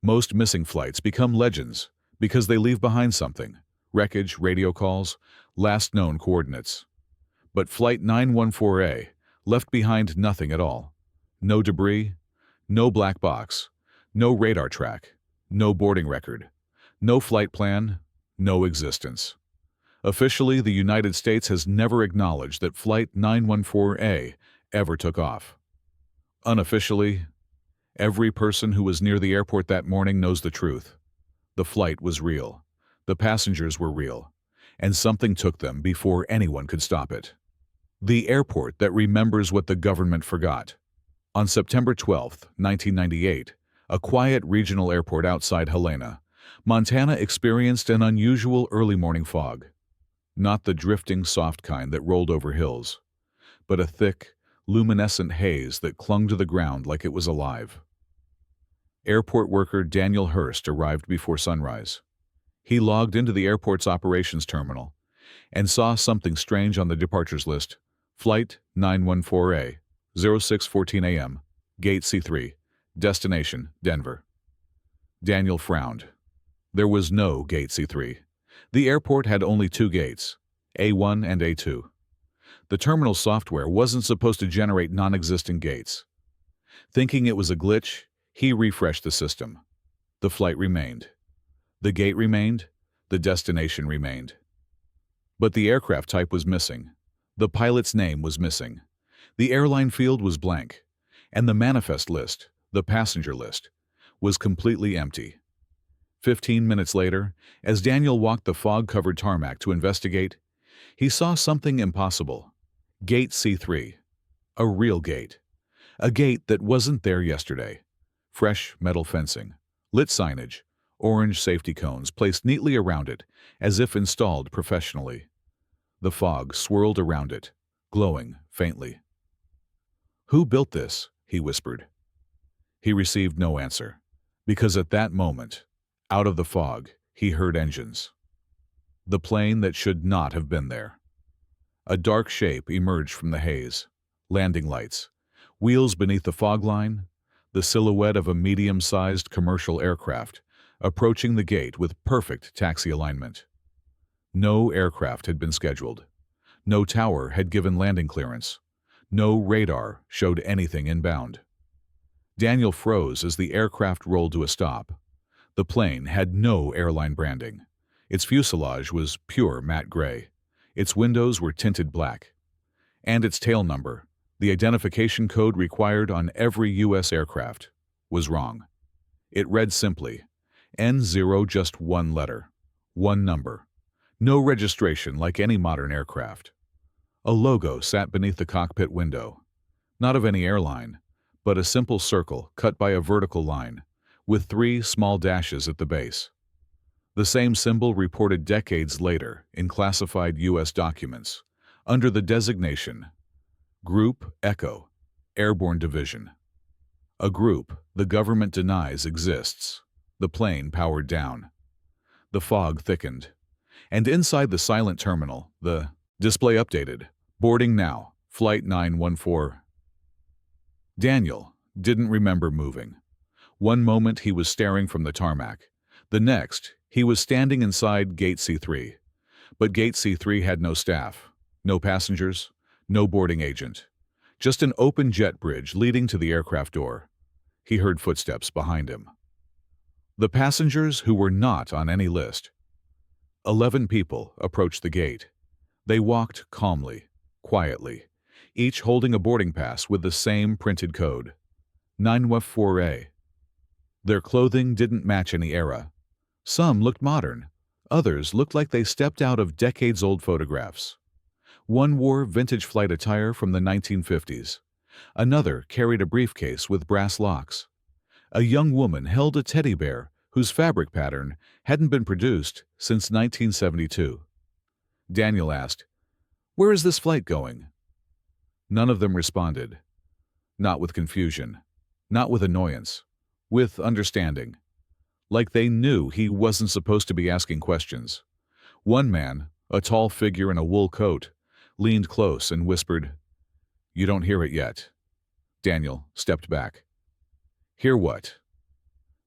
Most missing flights become legends because they leave behind something: wreckage, radio calls, last known coordinates. But Flight 914A left behind nothing at all. No debris, no black box, no radar track, no boarding record, no flight plan, no existence. Officially, the United States has never acknowledged that Flight 914A ever took off. Unofficially, every person who was near the airport that morning knows the truth. The flight was real, the passengers were real, and something took them before anyone could stop it. The airport that remembers what the government forgot. On September 12, 1998, a quiet regional airport outside Helena, Montana experienced an unusual early morning fog. Not the drifting, soft kind that rolled over hills, but a thick, luminescent haze that clung to the ground like it was alive. Airport worker Daniel Hurst arrived before sunrise. He logged into the airport's operations terminal and saw something strange on the departures list: Flight 914A, 06:14 a.m., Gate C3, destination Denver. Daniel frowned. There was no Gate C3. The airport had only two gates, A1 and A2. The terminal software wasn't supposed to generate non-existent gates. Thinking it was a glitch, he refreshed the system. The flight remained. The gate remained. The destination remained. But the aircraft type was missing. The pilot's name was missing. The airline field was blank. And the manifest list, the passenger list, was completely empty. 15 minutes later, as Daniel walked the fog-covered tarmac to investigate, he saw something impossible. Gate C3. A real gate. A gate that wasn't there yesterday. Fresh metal fencing, lit signage, orange safety cones placed neatly around it, as if installed professionally. The fog swirled around it, glowing faintly. "Who built this?" he whispered. He received no answer, because at that moment, out of the fog, he heard engines. The plane that should not have been there. A dark shape emerged from the haze. Landing lights, wheels beneath the fog line, the silhouette of a medium-sized commercial aircraft approaching the gate with perfect taxi alignment. No aircraft had been scheduled. No tower had given landing clearance. No radar showed anything inbound. Daniel froze as the aircraft rolled to a stop. The plane had no airline branding. Its fuselage was pure matte gray. Its windows were tinted black. And its tail number, the identification code required on every U.S. aircraft, was wrong. It read simply, N0, just one letter, one number. No registration like any modern aircraft. A logo sat beneath the cockpit window. Not of any airline, but a simple circle cut by a vertical line, with 3 small dashes at the base. The same symbol reported decades later in classified U.S. documents, under the designation Group Echo, Airborne Division. A group the government denies exists. The plane powered down. The fog thickened. And inside the silent terminal, the display updated. Boarding now, Flight 914. Daniel didn't remember moving. One moment he was staring from the tarmac. The next, he was standing inside Gate C3. But Gate C3 had no staff, no passengers, no boarding agent. Just an open jet bridge leading to the aircraft door. He heard footsteps behind him. The passengers who were not on any list. 11 people approached the gate. They walked calmly, quietly, each holding a boarding pass with the same printed code, 914A. Their clothing didn't match any era. Some looked modern. Others looked like they stepped out of decades-old photographs. One wore vintage flight attire from the 1950s. Another carried a briefcase with brass locks. A young woman held a teddy bear whose fabric pattern hadn't been produced since 1972. Daniel asked, "Where is this flight going?" None of them responded. Not with confusion, not with annoyance, with understanding. Like they knew he wasn't supposed to be asking questions. One man, a tall figure in a wool coat, leaned close and whispered, "You don't hear it yet." Daniel stepped back. "Hear what?"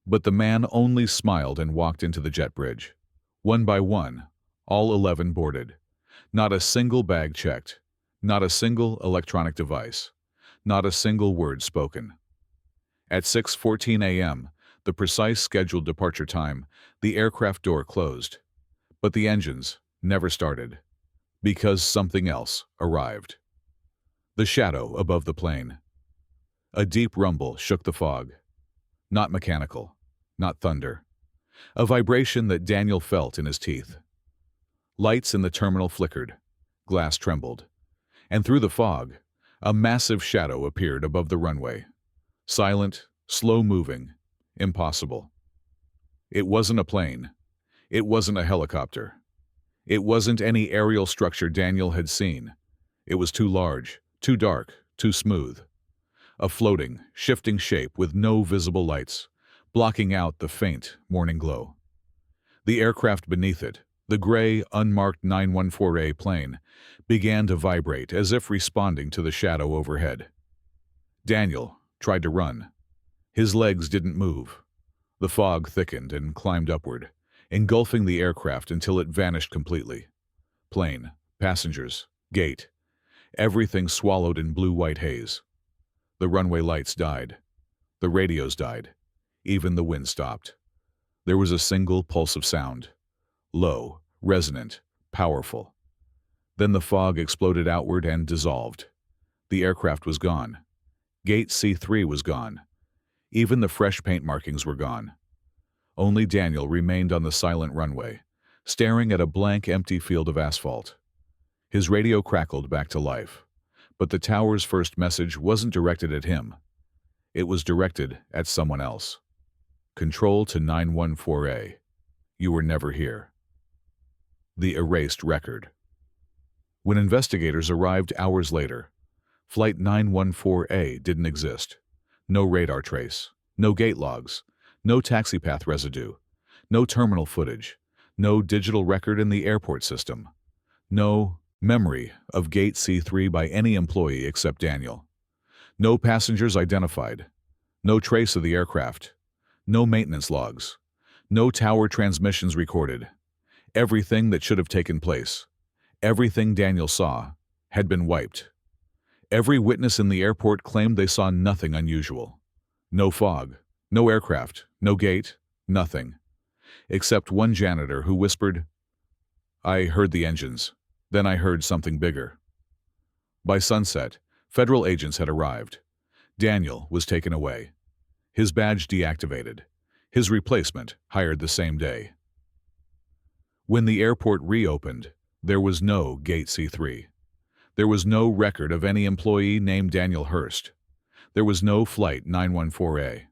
But the man only smiled and walked into the jet bridge. One by one, all 11 boarded. Not a single bag checked. Not a single electronic device. Not a single word spoken. At 6:14 a.m., the precise scheduled departure time, the aircraft door closed. But the engines never started. Because something else arrived. The shadow above the plane. A deep rumble shook the fog. Not mechanical, not thunder. A vibration that Daniel felt in his teeth. Lights in the terminal flickered. Glass trembled. And through the fog, a massive shadow appeared above the runway. Silent, slow-moving, impossible. It wasn't a plane. It wasn't a helicopter. It wasn't any aerial structure Daniel had seen. It was too large, too dark, too smooth. A floating, shifting shape with no visible lights, blocking out the faint morning glow. The aircraft beneath it, the gray, unmarked 914A plane, began to vibrate as if responding to the shadow overhead. Daniel tried to run. His legs didn't move. The fog thickened and climbed upward, engulfing the aircraft until it vanished completely. Plane, passengers, gate, everything swallowed in blue-white haze. The runway lights died. The radios died. Even the wind stopped. There was a single pulse of sound. Low, resonant, powerful. Then the fog exploded outward and dissolved. The aircraft was gone. Gate C3 was gone. Even the fresh paint markings were gone. Only Daniel remained on the silent runway, staring at a blank, empty field of asphalt. His radio crackled back to life, but the tower's first message wasn't directed at him. It was directed at someone else. Control to 914A. You were never here. The erased record. When investigators arrived hours later, Flight 914A didn't exist. No radar trace, no gate logs, no taxi path residue, no terminal footage, no digital record in the airport system, no memory of Gate C3 by any employee except Daniel. No passengers identified, no trace of the aircraft, no maintenance logs, no tower transmissions recorded. Everything that should have taken place, everything Daniel saw, had been wiped. Every witness in the airport claimed they saw nothing unusual. No fog, no aircraft, no gate, nothing. Except one janitor who whispered, "I heard the engines. Then I heard something bigger." By sunset, federal agents had arrived. Daniel was taken away. His badge deactivated. His replacement hired the same day. When the airport reopened, there was no Gate C3. There was no record of any employee named Daniel Hurst. There was no Flight 914A.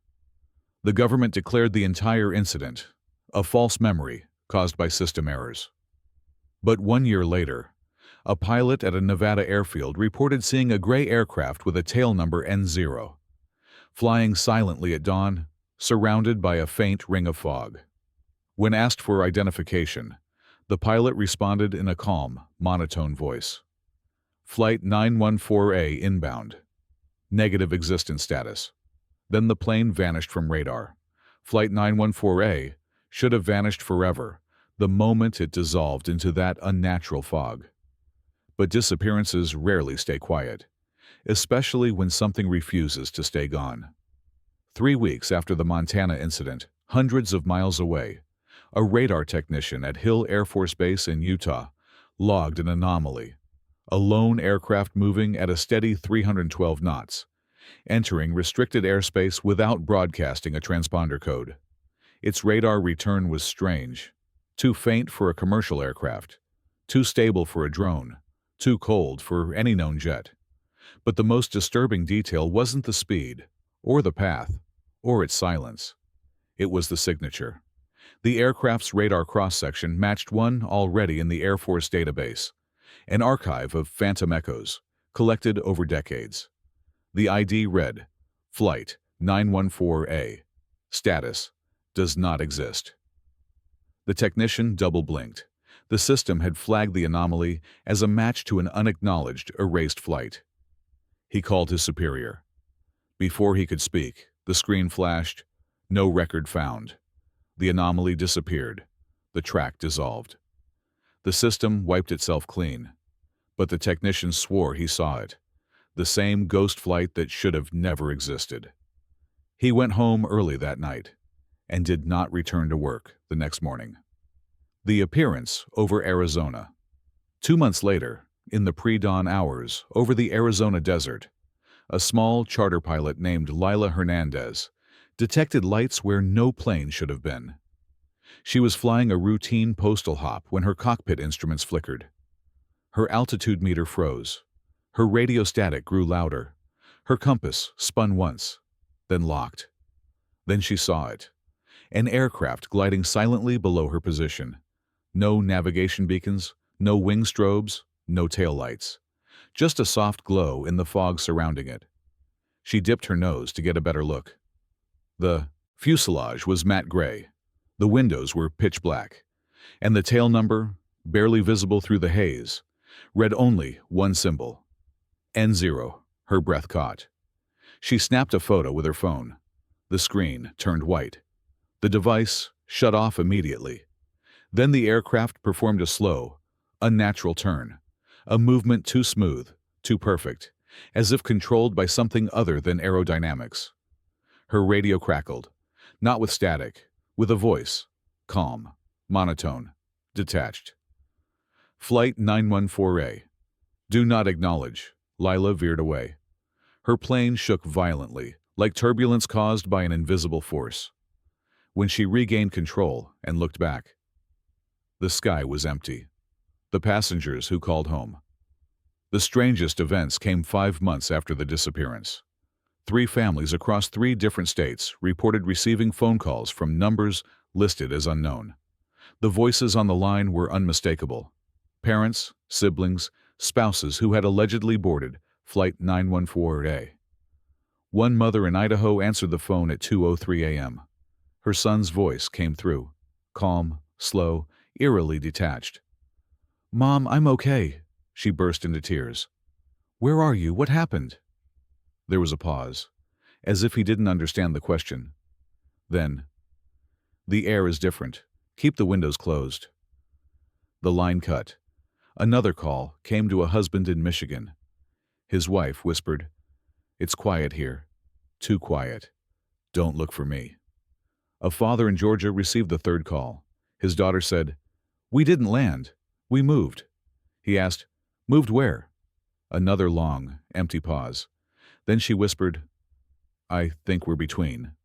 The government declared the entire incident a false memory caused by system errors. But 1 year later, a pilot at a Nevada airfield reported seeing a gray aircraft with a tail number N0, flying silently at dawn, surrounded by a faint ring of fog. When asked for identification, the pilot responded in a calm, monotone voice. Flight 914A inbound. Negative existence status. Then the plane vanished from radar. Flight 914A should have vanished forever the moment it dissolved into that unnatural fog. But disappearances rarely stay quiet, especially when something refuses to stay gone. 3 weeks after the Montana incident, hundreds of miles away, a radar technician at Hill Air Force Base in Utah logged an anomaly. A lone aircraft moving at a steady 312 knots, entering restricted airspace without broadcasting a transponder code. Its radar return was strange, too faint for a commercial aircraft, too stable for a drone, too cold for any known jet. But the most disturbing detail wasn't the speed, or the path, or its silence. It was the signature. The aircraft's radar cross-section matched one already in the Air Force database, an archive of phantom echoes, collected over decades. The ID read, Flight 914A. Status, does not exist. The technician double-blinked. The system had flagged the anomaly as a match to an unacknowledged, erased flight. He called his superior. Before he could speak, the screen flashed, No record found. The anomaly disappeared. The track dissolved. The system wiped itself clean. But the technician swore he saw it. The same ghost flight that should have never existed. He went home early that night and did not return to work the next morning. The Appearance over Arizona. 2 months later, in the pre-dawn hours over the Arizona desert, a small charter pilot named Lila Hernandez detected lights where no plane should have been. She was flying a routine postal hop when her cockpit instruments flickered. Her altitude meter froze. Her radio static grew louder. Her compass spun once, then locked. Then she saw it. An aircraft gliding silently below her position. No navigation beacons, no wing strobes, no taillights. Just a soft glow in the fog surrounding it. She dipped her nose to get a better look. The fuselage was matte gray. The windows were pitch black. And the tail number, barely visible through the haze, read only one symbol. N0, her breath caught. She snapped a photo with her phone. The screen turned white. The device shut off immediately. Then the aircraft performed a slow, unnatural turn, a movement too smooth, too perfect, as if controlled by something other than aerodynamics. Her radio crackled, not with static, with a voice, calm, monotone, detached. Flight 914A. Do not acknowledge. Lila veered away. Her plane shook violently, like turbulence caused by an invisible force. When she regained control and looked back, the sky was empty. The passengers who called home. The strangest events came 5 months after the disappearance. 3 families across 3 different states reported receiving phone calls from numbers listed as unknown. The voices on the line were unmistakable. Parents, siblings, spouses who had allegedly boarded Flight 914A. One mother in Idaho answered the phone at 2:03 a.m. Her son's voice came through, calm, slow, eerily detached. "Mom, I'm okay." She burst into tears. "Where are you? What happened?" There was a pause, as if he didn't understand the question. Then, "The air is different. Keep the windows closed." The line cut. Another call came to a husband in Michigan. His wife whispered, "It's quiet here. Too quiet. Don't look for me." A father in Georgia received the third call. His daughter said, "We didn't land. We moved." He asked, "Moved where?" Another long, empty pause. Then she whispered, "I think we're between."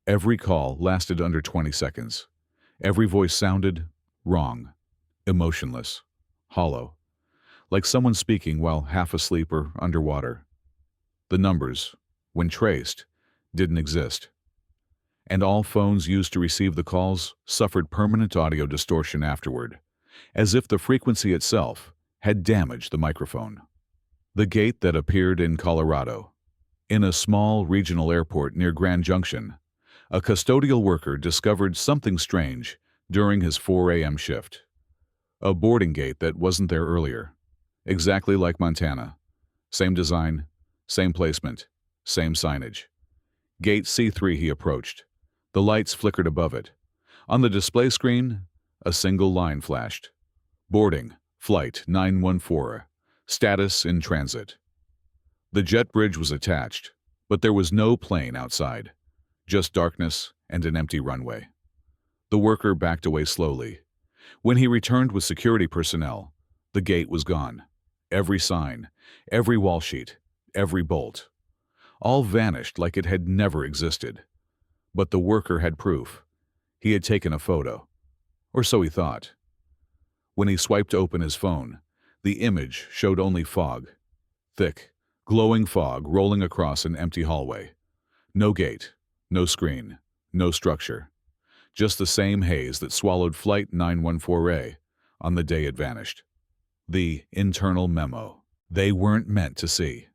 Every call lasted under 20 seconds. Every voice sounded wrong, emotionless, hollow, like someone speaking while half asleep or underwater. The numbers, when traced, didn't exist. And all phones used to receive the calls suffered permanent audio distortion afterward, as if the frequency itself had damaged the microphone. The gate that appeared in Colorado. In a small regional airport near Grand Junction, a custodial worker discovered something strange during his 4 a.m. shift. A boarding gate that wasn't there earlier. Exactly like Montana. Same design, same placement, same signage. Gate C3 he approached. The lights flickered above it. On the display screen, a single line flashed. Boarding, Flight 914, status in transit. The jet bridge was attached, but there was no plane outside. Just darkness and an empty runway. The worker backed away slowly. When he returned with security personnel, the gate was gone. Every sign, every wall sheet, every bolt. All vanished like it had never existed. But the worker had proof. He had taken a photo. Or so he thought. When he swiped open his phone, the image showed only fog. Thick, glowing fog rolling across an empty hallway. No gate, no screen, no structure. Just the same haze that swallowed Flight 914A on the day it vanished. The internal memo they weren't meant to see.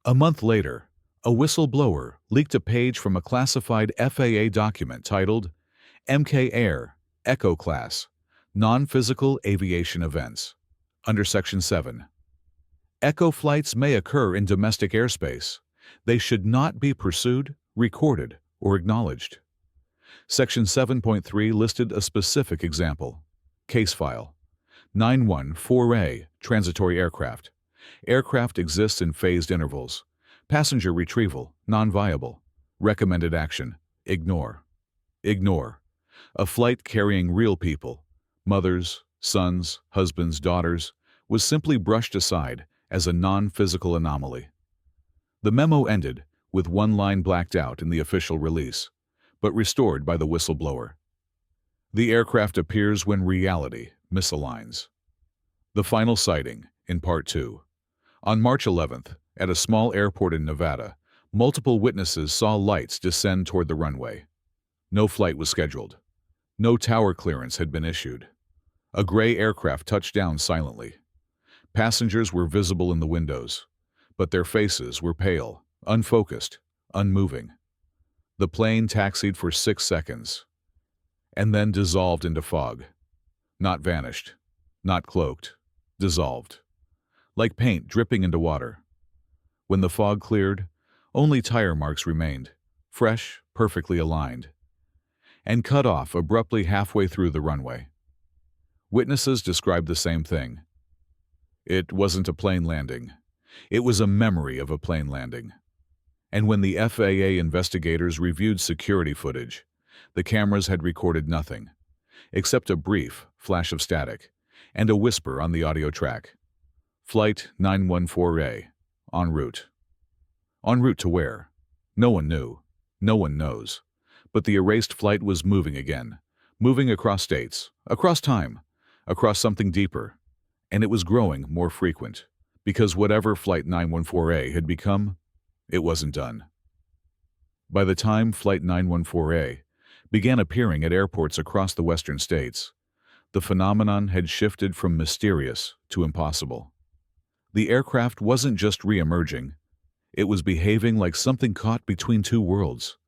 A month later, a whistleblower leaked a page from a classified FAA document titled MK Air Echo Class Non-Physical Aviation Events. Under Section 7. Echo flights may occur in domestic airspace. They should not be pursued, recorded, or acknowledged. Section 7.3 listed a specific example. Case file. 914A, transitory aircraft. Aircraft exists in phased intervals. Passenger retrieval, non-viable. Recommended action, ignore. Ignore. A flight carrying real people, mothers, sons, husbands, daughters, was simply brushed aside as a non-physical anomaly. The memo ended with one line blacked out in the official release, but restored by the whistleblower. The aircraft appears when reality misaligns. The final sighting, in Part 2. On March 11th, at a small airport in Nevada, multiple witnesses saw lights descend toward the runway. No flight was scheduled. No tower clearance had been issued. A gray aircraft touched down silently. Passengers were visible in the windows, but their faces were pale, unfocused, unmoving. The plane taxied for 6 seconds, and then dissolved into fog. Not vanished, not cloaked, dissolved. Like paint dripping into water. When the fog cleared, only tire marks remained, fresh, perfectly aligned, and cut off abruptly halfway through the runway. Witnesses described the same thing. It wasn't a plane landing. It was a memory of a plane landing. And when the FAA investigators reviewed security footage, the cameras had recorded nothing, except a brief flash of static and a whisper on the audio track. Flight 914A, en route. En route to where? No one knew. No one knows. But the erased flight was moving again, moving across states, across time, across something deeper, and it was growing more frequent, because whatever Flight 914A had become, it wasn't done. By the time Flight 914A began appearing at airports across the western states, the phenomenon had shifted from mysterious to impossible. The aircraft wasn't just re-emerging, it was behaving like something caught between two worlds,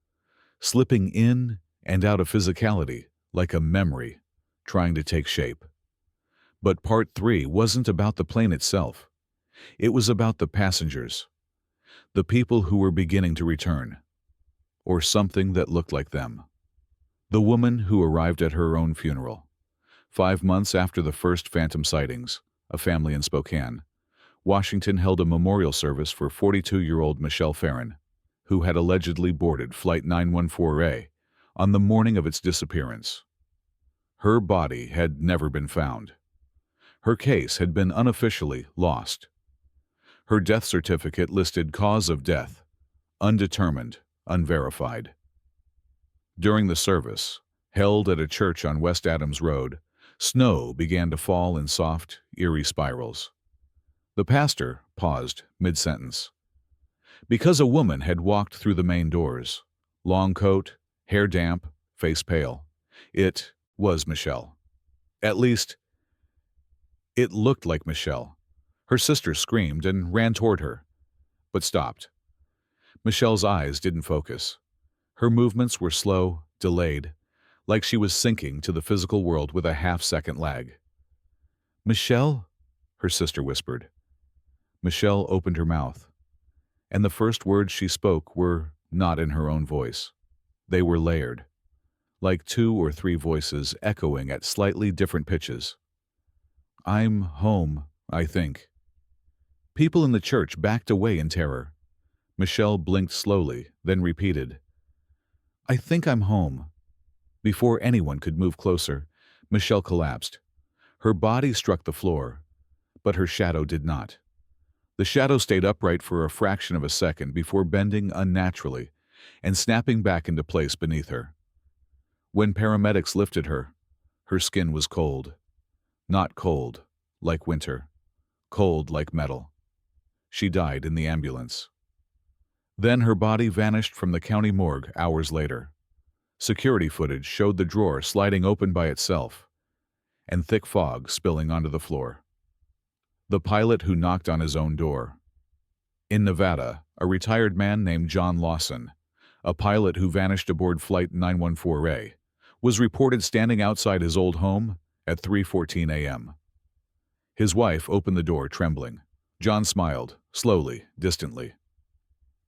slipping in and out of physicality like a memory trying to take shape. But Part 3 wasn't about the plane itself. It was about the passengers, the people who were beginning to return, or something that looked like them. The woman who arrived at her own funeral, 5 months after the first phantom sightings, a family in Spokane, Washington held a memorial service for 42-year-old Michelle Farron, who had allegedly boarded Flight 914A on the morning of its disappearance. Her body had never been found. Her case had been unofficially lost. Her death certificate listed cause of death, undetermined, unverified. During the service, held at a church on West Adams Road, snow began to fall in soft, eerie spirals. The pastor paused mid-sentence. Because a woman had walked through the main doors, long coat, hair damp, face pale. It was Michelle. At least, it looked like Michelle. Her sister screamed and ran toward her, but stopped. Michelle's eyes didn't focus. Her movements were slow, delayed, like she was sinking to the physical world with a half-second lag. "Michelle?" her sister whispered. Michelle opened her mouth, and the first words she spoke were not in her own voice. They were layered, like 2 or 3 voices echoing at slightly different pitches. "I'm home, I think." People in the church backed away in terror. Michelle blinked slowly, then repeated, "I think I'm home." Before anyone could move closer, Michelle collapsed. Her body struck the floor, but her shadow did not. The shadow stayed upright for a fraction of a second before bending unnaturally and snapping back into place beneath her. When paramedics lifted her, her skin was cold. Not cold, like winter. Cold like metal. She died in the ambulance. Then her body vanished from the county morgue hours later. Security footage showed the drawer sliding open by itself, and thick fog spilling onto the floor. The pilot who knocked on his own door. In Nevada, a retired man named John Lawson, a pilot who vanished aboard Flight 914A, was reported standing outside his old home at 3:14 a.m. His wife opened the door trembling. John smiled, slowly, distantly.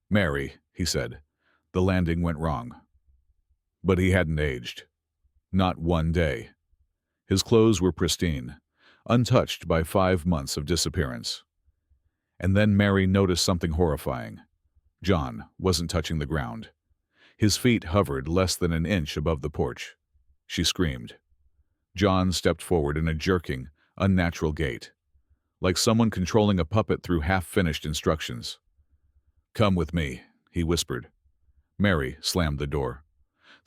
"Mary," he said, "the landing went wrong. But he hadn't aged. Not one day. His clothes were pristine, untouched by 5 months of disappearance. And then Mary noticed something horrifying. John wasn't touching the ground. His feet hovered less than an inch above the porch. She screamed. John stepped forward in a jerking, unnatural gait, like someone controlling a puppet through half-finished instructions. "Come with me," he whispered. Mary slammed the door.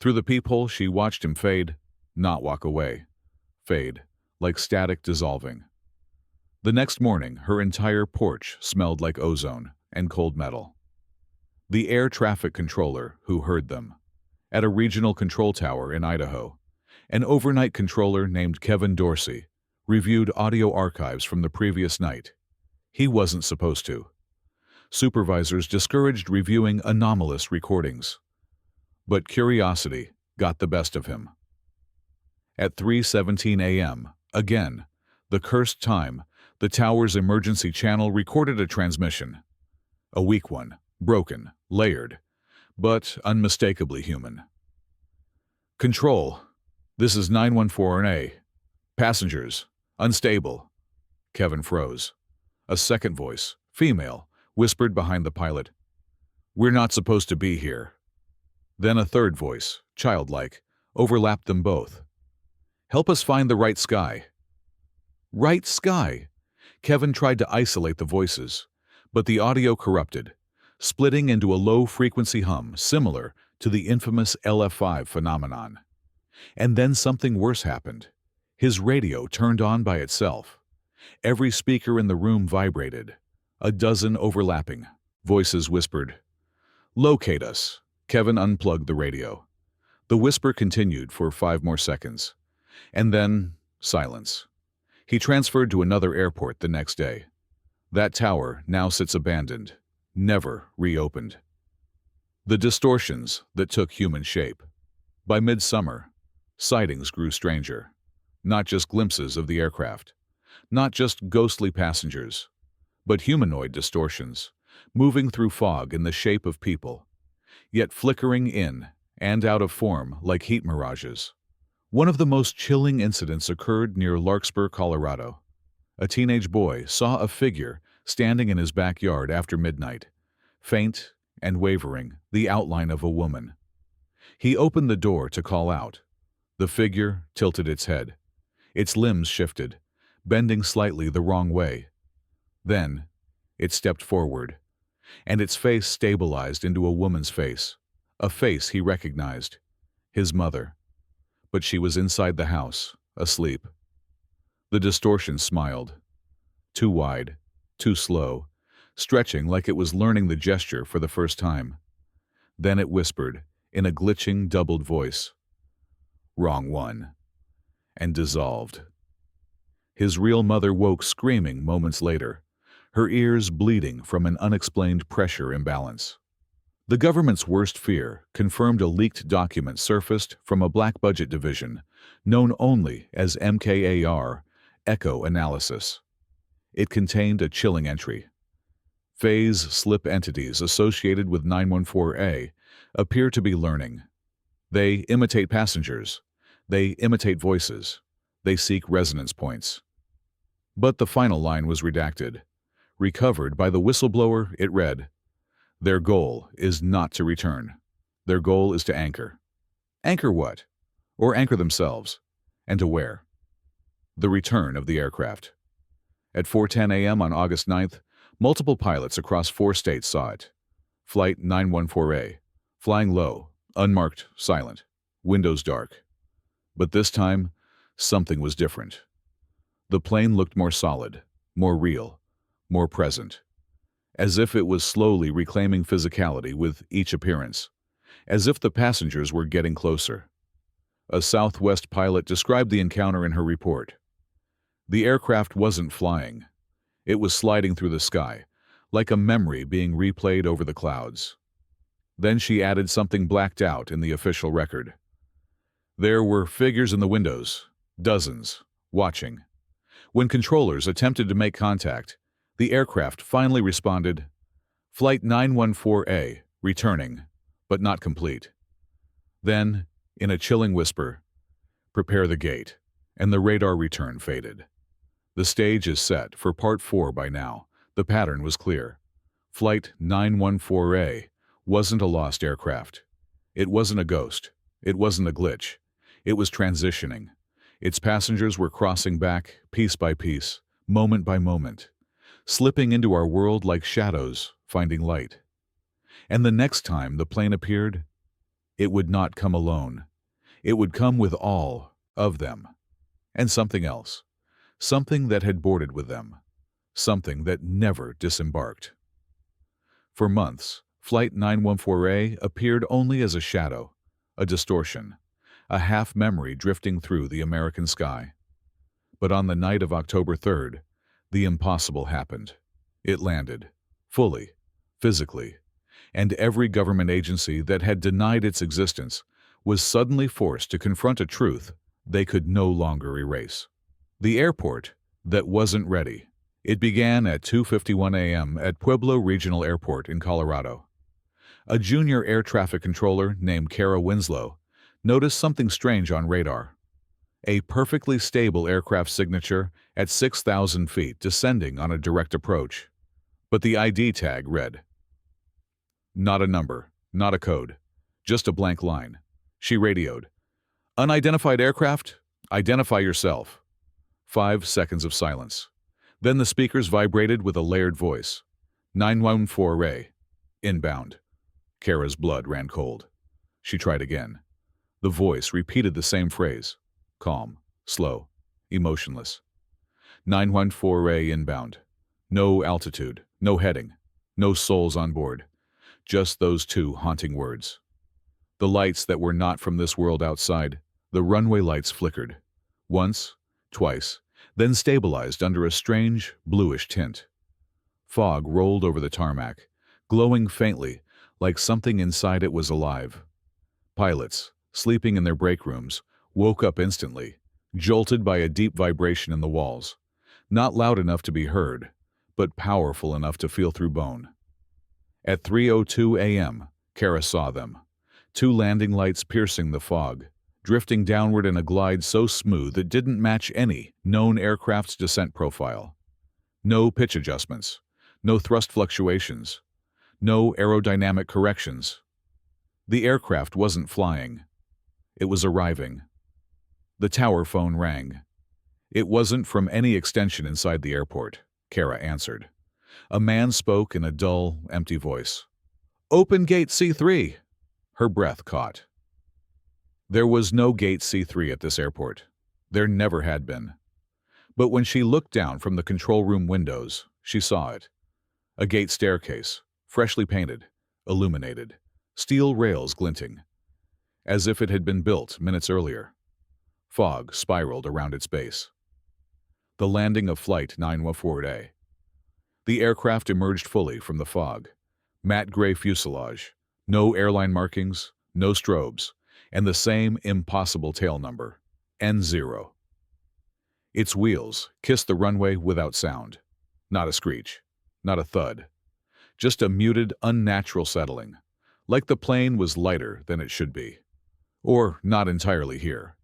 Through the peephole, she watched him fade, not walk away. Fade, like static dissolving. The next morning, her entire porch smelled like ozone and cold metal. The air traffic controller who heard them, at a regional control tower in Idaho, an overnight controller named Kevin Dorsey, reviewed audio archives from the previous night. He wasn't supposed to. Supervisors discouraged reviewing anomalous recordings. But curiosity got the best of him. At 3:17 a.m., again, the cursed time, the tower's emergency channel recorded a transmission. A weak one, broken, layered, but unmistakably human. "Control, this is 914A. Passengers, unstable." Kevin froze. A second voice, female, whispered behind the pilot, "We're not supposed to be here." Then a third voice, childlike, overlapped them both. "Help us find the right sky." Right sky! Kevin tried to isolate the voices, but the audio corrupted, splitting into a low-frequency hum similar to the infamous LF5 phenomenon. And then something worse happened. His radio turned on by itself. Every speaker in the room vibrated. A dozen overlapping voices whispered, "Locate us." Kevin unplugged the radio. The whisper continued for 5 more seconds. And then, silence. He transferred to another airport the next day. That tower now sits abandoned, never reopened. The distortions that took human shape. By midsummer, sightings grew stranger. Not just glimpses of the aircraft. Not just ghostly passengers. But humanoid distortions, moving through fog in the shape of people, yet flickering in and out of form like heat mirages. One of the most chilling incidents occurred near Larkspur, Colorado. A teenage boy saw a figure standing in his backyard after midnight, faint and wavering, the outline of a woman. He opened the door to call out. The figure tilted its head. Its limbs shifted, bending slightly the wrong way. Then, it stepped forward, and its face stabilized into a woman's face, a face he recognized, his mother. But she was inside the house, asleep. The distortion smiled. Too wide, too slow, stretching like it was learning the gesture for the first time. Then it whispered, in a glitching, doubled voice, "Wrong one," and dissolved. His real mother woke screaming moments later, her ears bleeding from an unexplained pressure imbalance. The government's worst fear confirmed a leaked document surfaced from a black-budget division, known only as MKAR, Echo Analysis. It contained a chilling entry. Phase slip entities associated with 914A appear to be learning. They imitate passengers. They imitate voices. They seek resonance points. But the final line was redacted. Recovered by the whistleblower, it read, "Their goal is not to return. Their goal is to anchor." Anchor what? Or anchor themselves. And to where? The return of the aircraft. At 4:10 a.m. on August 9th, multiple pilots across 4 states saw it. Flight 914A, flying low, unmarked, silent, windows dark. But this time, something was different. The plane looked more solid, more real, more present. As if it was slowly reclaiming physicality with each appearance. As if the passengers were getting closer. A Southwest pilot described the encounter in her report. The aircraft wasn't flying. It was sliding through the sky, like a memory being replayed over the clouds. Then she added something blacked out in the official record. There were figures in the windows, dozens, watching. When controllers attempted to make contact, the aircraft finally responded, "Flight 914A, returning, but not complete." Then In a chilling whisper, "Prepare the gate," and the radar return faded. The stage is set for Part 4 by now. The pattern was clear. Flight 914A wasn't a lost aircraft. It wasn't a ghost. It wasn't a glitch. It was transitioning. Its passengers were crossing back, piece by piece, moment by moment, slipping into our world like shadows, finding light. And the next time the plane appeared, it would not come alone. It would come with all of them. And something else. Something that had boarded with them. Something that never disembarked. For months, Flight 914A appeared only as a shadow, a distortion, a half-memory drifting through the American sky. But on the night of October 3rd, the impossible happened. It landed, fully, physically, and every government agency that had denied its existence was suddenly forced to confront a truth they could no longer erase. The airport that wasn't ready. It began at 2:51 a.m. at Pueblo Regional Airport in Colorado. A junior air traffic controller named Kara Winslow noticed something strange on radar. A perfectly stable aircraft signature at 6,000 feet descending on a direct approach. But the ID tag read, not a number, not a code, just a blank line. She radioed, "Unidentified aircraft, identify yourself." 5 seconds of silence. Then the speakers vibrated with a layered voice. 914A, inbound. Kara's blood ran cold. She tried again. The voice repeated the same phrase. Calm, slow, emotionless. 914A inbound. No altitude, no heading, no souls on board. Just those two haunting words. The lights that were not from this world outside, the runway lights flickered. Once, twice, then stabilized under a strange, bluish tint. Fog rolled over the tarmac, glowing faintly, like something inside it was alive. Pilots, sleeping in their break rooms, woke up instantly, jolted by a deep vibration in the walls, not loud enough to be heard, but powerful enough to feel through bone. At 3:02 a.m., Kara saw them. 2 landing lights piercing the fog, drifting downward in a glide so smooth it didn't match any known aircraft's descent profile. No pitch adjustments, no thrust fluctuations, no aerodynamic corrections. The aircraft wasn't flying. It was arriving. The tower phone rang. It wasn't from any extension inside the airport, Kara answered. A man spoke in a dull, empty voice. "Open gate C3." Her breath caught. There was no gate C3 at this airport. There never had been. But when she looked down from the control room windows, she saw it. A gate staircase, freshly painted, illuminated, steel rails glinting, as if it had been built minutes earlier. Fog spiraled around its base. The landing of Flight 914A. The aircraft emerged fully from the fog. Matte gray fuselage, no airline markings, no strobes, and the same impossible tail number, N0. Its wheels kissed the runway without sound. Not a screech, not a thud. Just a muted, unnatural settling, like the plane was lighter than it should be. Or not entirely here.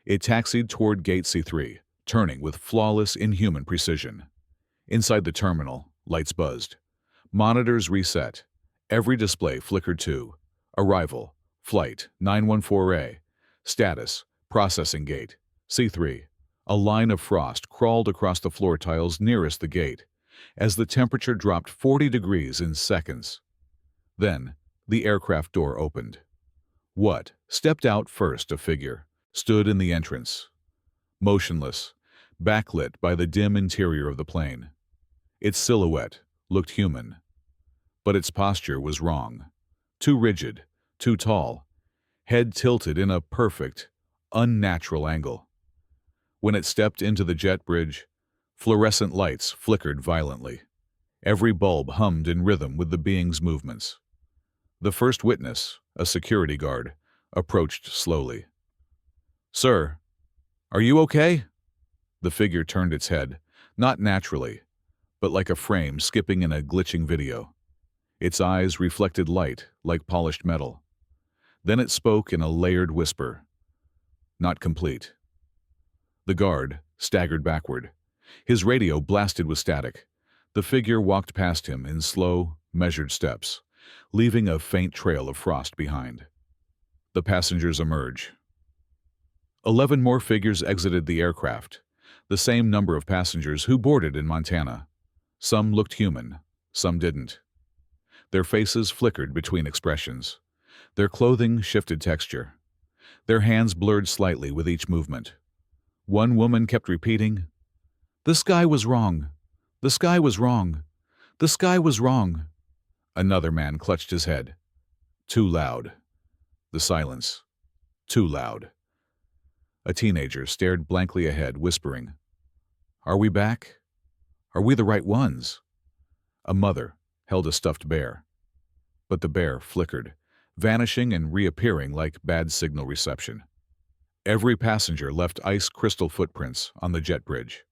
It taxied toward Gate C3, turning with flawless, inhuman precision. Inside the terminal, lights buzzed. Monitors reset. Every display flickered to arrival, Flight 914A, status, processing gate, C3. A line of frost crawled across the floor tiles nearest the gate, as the temperature dropped 40 degrees in seconds. Then, the aircraft door opened. What stepped out first? A figure stood in the entrance, motionless, backlit by the dim interior of the plane. Its silhouette looked human, but its posture was wrong. Too rigid, too tall, head tilted in a perfect, unnatural angle. When it stepped into the jet bridge, fluorescent lights flickered violently. Every bulb hummed in rhythm with the being's movements. The first witness, a security guard, approached slowly. "Sir, are you okay?" The figure turned its head, not naturally, but like a frame skipping in a glitching video. Its eyes reflected light like polished metal. Then it spoke in a layered whisper. Not complete. The guard staggered backward. His radio blasted with static. The figure walked past him in slow, measured steps, leaving a faint trail of frost behind. The passengers emerge. 11 more figures exited the aircraft, the same number of passengers who boarded in Montana. Some looked human, some didn't. Their faces flickered between expressions. Their clothing shifted texture. Their hands blurred slightly with each movement. One woman kept repeating, "The sky was wrong. The sky was wrong. The sky was wrong." Another man clutched his head. Too loud. The silence. Too loud. A teenager stared blankly ahead, whispering, "Are we back? Are we the right ones?" A mother held a stuffed bear. But the bear flickered, vanishing and reappearing like bad signal reception. Every passenger left ice crystal footprints on the jet bridge.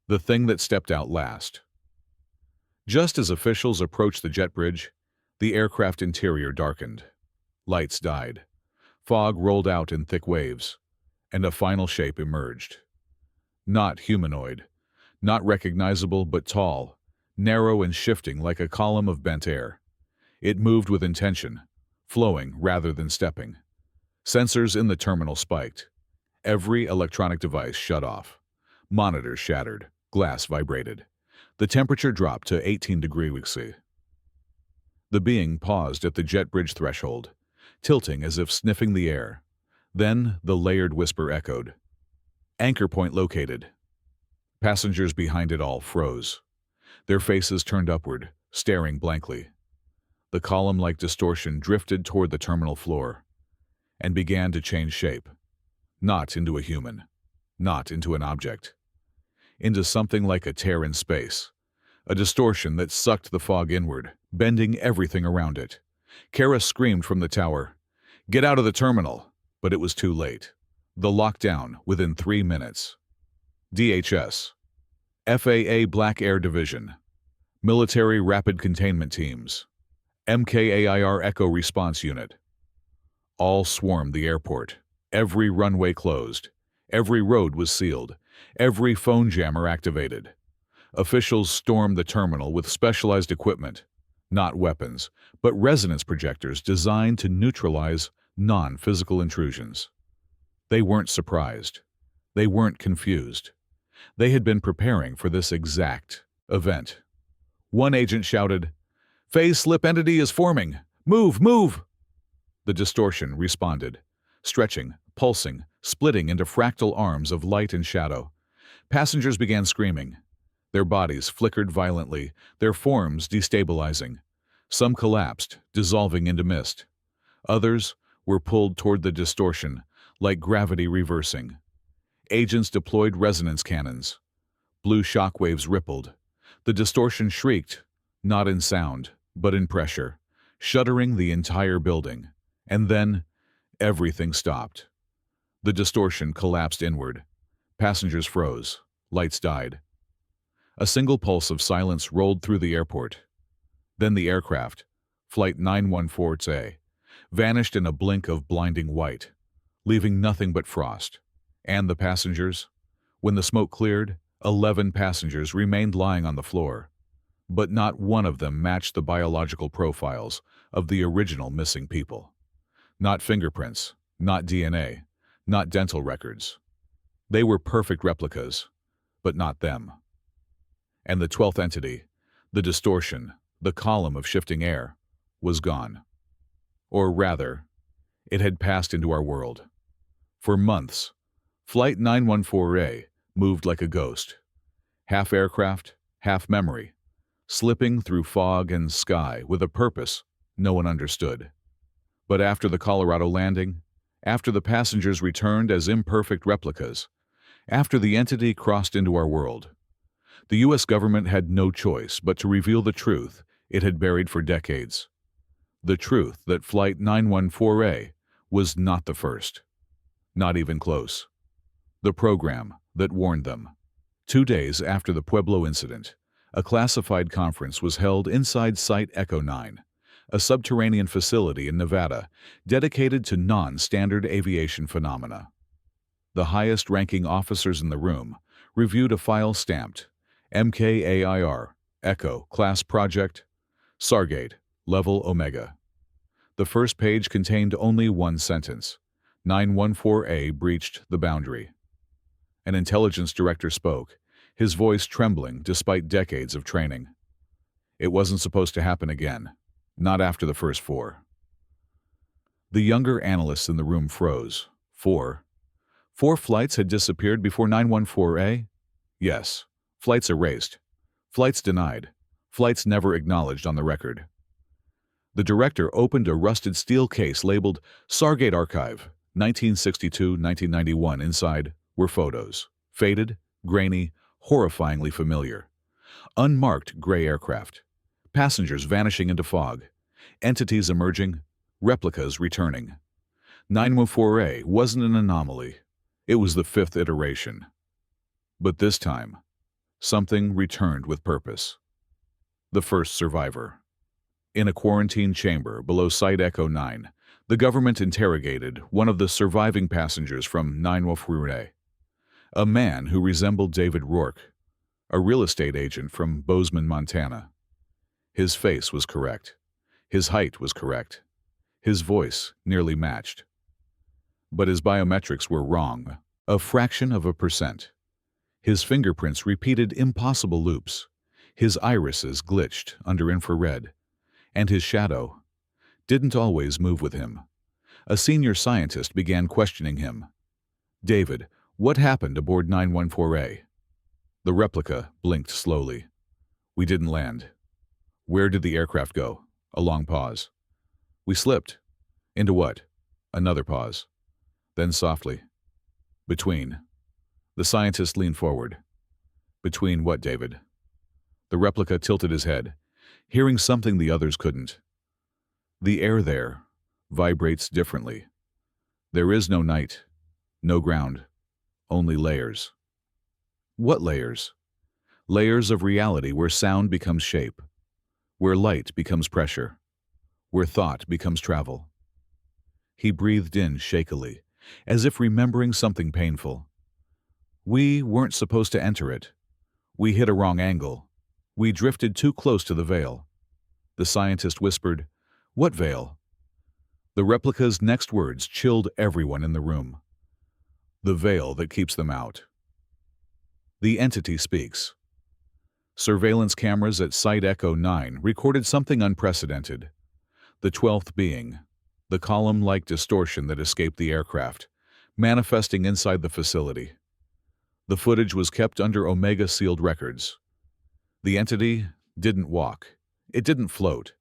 The thing that stepped out last. Just as officials approached the jet bridge, the aircraft interior darkened. Lights died. Fog rolled out in thick waves, and a final shape emerged. Not humanoid, not recognizable, but tall, narrow and shifting like a column of bent air. It moved with intention, flowing rather than stepping. Sensors in the terminal spiked. Every electronic device shut off. Monitors shattered. Glass vibrated. The temperature dropped to 18 degrees C. The being paused at the jet bridge threshold, tilting as if sniffing the air. Then the layered whisper echoed. "Anchor point located." Passengers behind it all froze. Their faces turned upward, staring blankly. The column-like distortion drifted toward the terminal floor and began to change shape. Not into a human, not into an object. Into something like a tear in space, a distortion that sucked the fog inward, bending everything around it. Kara screamed from the tower, "Get out of the terminal!" But it was too late. The lockdown within 3 minutes. DHS, FAA Black Air Division, Military Rapid Containment Teams, MKAIR Echo Response Unit. All swarmed the airport. Every runway closed. Every road was sealed. Every phone jammer activated. Officials stormed the terminal with specialized equipment, not weapons, but resonance projectors designed to neutralize non-physical intrusions. They weren't surprised. They weren't confused. They had been preparing for this exact event. One agent shouted, "Phase slip entity is forming! Move, move!" The distortion responded, stretching, pulsing, splitting into fractal arms of light and shadow. Passengers began screaming. Their bodies flickered violently, their forms destabilizing. Some collapsed, dissolving into mist. Others were pulled toward the distortion, like gravity reversing. Agents deployed resonance cannons. Blue shockwaves rippled. The distortion shrieked, not in sound, but in pressure, shuddering the entire building. And then, everything stopped. The distortion collapsed inward. Passengers froze. Lights died. A single pulse of silence rolled through the airport. Then the aircraft, Flight 914A, vanished in a blink of blinding white, leaving nothing but frost. And the passengers? When the smoke cleared, 11 passengers remained lying on the floor. But not one of them matched the biological profiles of the original missing people. Not fingerprints, not DNA, not dental records. They were perfect replicas, but not them. And the 12th entity, the distortion, the column of shifting air, was gone. Or rather, it had passed into our world. For months, Flight 914A moved like a ghost, half aircraft, half memory, slipping through fog and sky with a purpose no one understood. But after the Colorado landing, after the passengers returned as imperfect replicas, after the entity crossed into our world, the U.S. government had no choice but to reveal the truth it had buried for decades. The truth that Flight 914A was not the first. Not even close. The program that warned them. 2 days after the Pueblo incident, a classified conference was held inside Site Echo 9, a subterranean facility in Nevada dedicated to non-standard aviation phenomena. The highest-ranking officers in the room reviewed a file stamped MKAIR, Echo, Class Project, Stargate, Level Omega. The first page contained only one sentence: 914A breached the boundary. An intelligence director spoke, his voice trembling despite decades of training. It wasn't supposed to happen again, not after the first 4. The younger analysts in the room froze. 4 flights had disappeared before 914A? Yes. Flights erased. Flights denied. Flights never acknowledged on the record. The director opened a rusted steel case labeled Stargate Archive, 1962-1991. Inside were photos. Faded, grainy, horrifyingly familiar. Unmarked gray aircraft. Passengers vanishing into fog. Entities emerging. Replicas returning. 914A wasn't an anomaly. It was the 5th iteration. But this time, something returned with purpose. The first survivor. In a quarantine chamber below Site Echo 9, the government interrogated one of the surviving passengers from 914A, a man who resembled David Rourke, a real estate agent from Bozeman, Montana. His face was correct. His height was correct. His voice nearly matched. But his biometrics were wrong, a fraction of a percent. His fingerprints repeated impossible loops. His irises glitched under infrared. And his shadow didn't always move with him. A senior scientist began questioning him. "David, what happened aboard 914A?" The replica blinked slowly. "We didn't land." "Where did the aircraft go?" A long pause. "We slipped." "Into what?" Another pause. Then softly, "Between." The scientist leaned forward. "Between what, David?" The replica tilted his head, hearing something the others couldn't. "The air there vibrates differently. There is no night, no ground, only layers." "What layers?" "Layers of reality where sound becomes shape, where light becomes pressure, where thought becomes travel." He breathed in shakily, as if remembering something painful. "We weren't supposed to enter it. We hit a wrong angle. We drifted too close to the veil." The scientist whispered, "What veil?" The replica's next words chilled everyone in the room. "The veil that keeps them out." The entity speaks. Surveillance cameras at Site Echo 9 recorded something unprecedented. The 12th being, the column-like distortion that escaped the aircraft, manifesting inside the facility. The footage was kept under Omega-sealed records. The entity didn't walk. It didn't float.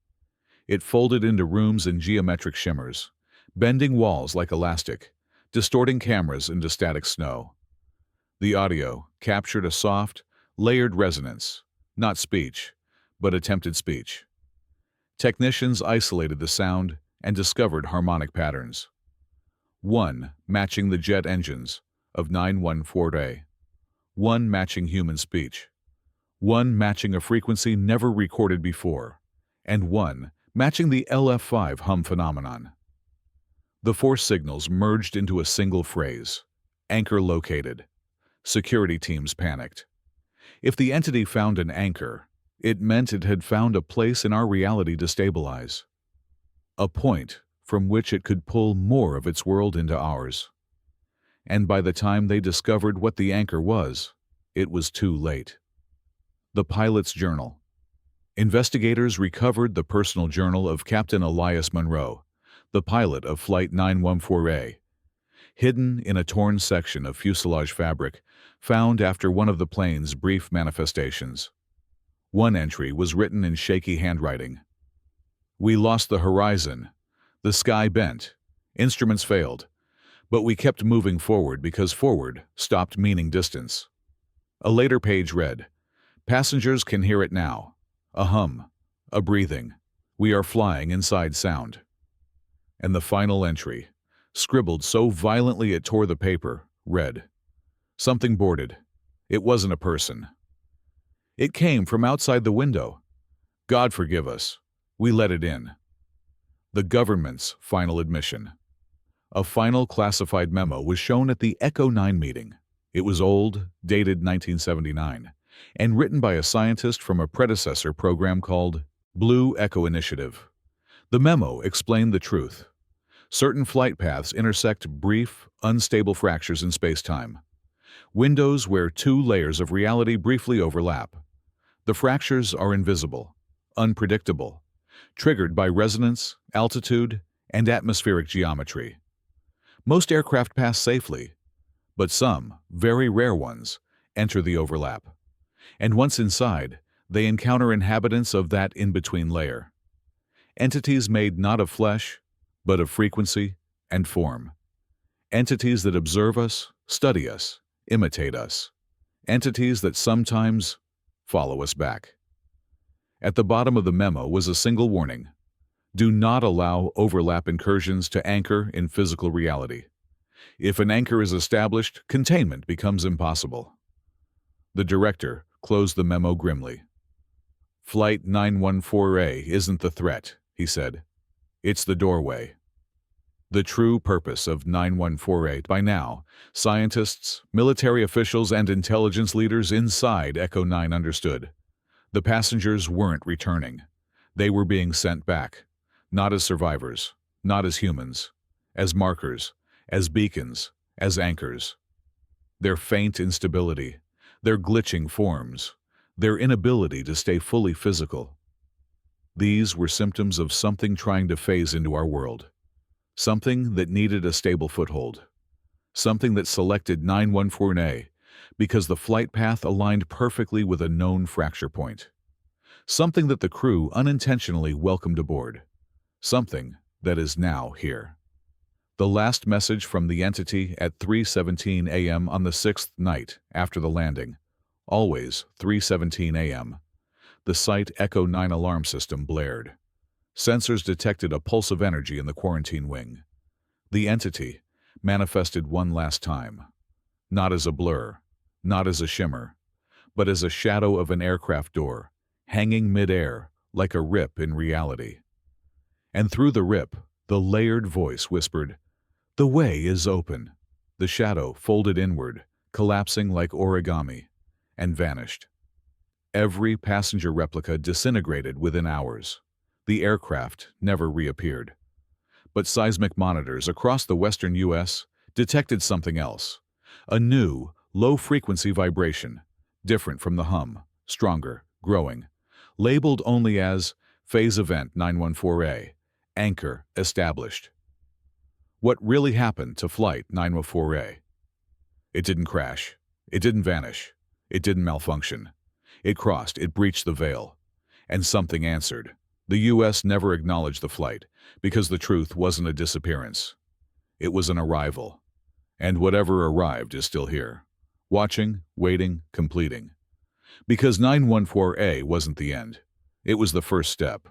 It folded into rooms in geometric shimmers, bending walls like elastic, distorting cameras into static snow. The audio captured a soft, layered resonance, not speech, but attempted speech. Technicians isolated the sound and discovered harmonic patterns. One matching the jet engines of 914A. One matching human speech. One matching a frequency never recorded before. And one matching the LF5 hum phenomenon. The 4 signals merged into a single phrase. Anchor located. Security teams panicked. If the entity found an anchor, it meant it had found a place in our reality to stabilize. A point from which it could pull more of its world into ours. And by the time they discovered what the anchor was, it was too late. The pilot's journal. Investigators recovered the personal journal of Captain Elias Monroe, the pilot of Flight 914A, hidden in a torn section of fuselage fabric found after one of the plane's brief manifestations. One entry was written in shaky handwriting. "We lost the horizon. The sky bent. Instruments failed. But we kept moving forward because forward stopped meaning distance." A later page read, "Passengers can hear it now. A hum. A breathing. We are flying inside sound." And the final entry, scribbled so violently it tore the paper, read, "Something boarded. It wasn't a person. It came from outside the window. God forgive us. We let it in." The government's final admission. A final classified memo was shown at the Echo 9 meeting. It was old, dated 1979, and written by a scientist from a predecessor program called Blue Echo Initiative. The memo explained the truth. Certain flight paths intersect brief, unstable fractures in space-time. Windows where two layers of reality briefly overlap. The fractures are invisible, unpredictable, triggered by resonance, altitude, and atmospheric geometry. Most aircraft pass safely, but some, very rare ones, enter the overlap. And once inside, they encounter inhabitants of that in-between layer. Entities made not of flesh, but of frequency and form. Entities that observe us, study us, imitate us. Entities that sometimes follow us back. At the bottom of the memo was a single warning. Do not allow overlap incursions to anchor in physical reality. If an anchor is established, containment becomes impossible. The director closed the memo grimly. Flight 914A isn't the threat, he said. It's the doorway. The true purpose of 914A. By now, scientists, military officials, and intelligence leaders inside Echo 9 understood. The passengers weren't returning. They were being sent back, not as survivors, not as humans, as markers, as beacons, as anchors. Their faint instability, their glitching forms, their inability to stay fully physical. These were symptoms of something trying to phase into our world. Something that needed a stable foothold. Something that selected 914A because the flight path aligned perfectly with a known fracture point. Something that the crew unintentionally welcomed aboard. Something that is now here. The last message from the entity at 3:17 a.m. on the sixth night after the landing. Always 3:17 a.m. The Site Echo 9 alarm system blared. Sensors detected a pulse of energy in the quarantine wing. The entity manifested one last time. Not as a blur, not as a shimmer, but as a shadow of an aircraft door, hanging mid-air like a rip in reality. And through the rip, the layered voice whispered, "The way is open." The shadow folded inward, collapsing like origami, and vanished. Every passenger replica disintegrated within hours. The aircraft never reappeared. But seismic monitors across the western U.S. detected something else. A new, low-frequency vibration, different from the hum, stronger, growing, labeled only as Phase Event 914A, Anchor Established. What really happened to Flight 914A? It didn't crash. It didn't vanish. It didn't malfunction. It crossed, it breached the veil. And something answered. The U.S. never acknowledged the flight, because the truth wasn't a disappearance. It was an arrival. And whatever arrived is still here. Watching, waiting, completing. Because 914A wasn't the end. It was the first step.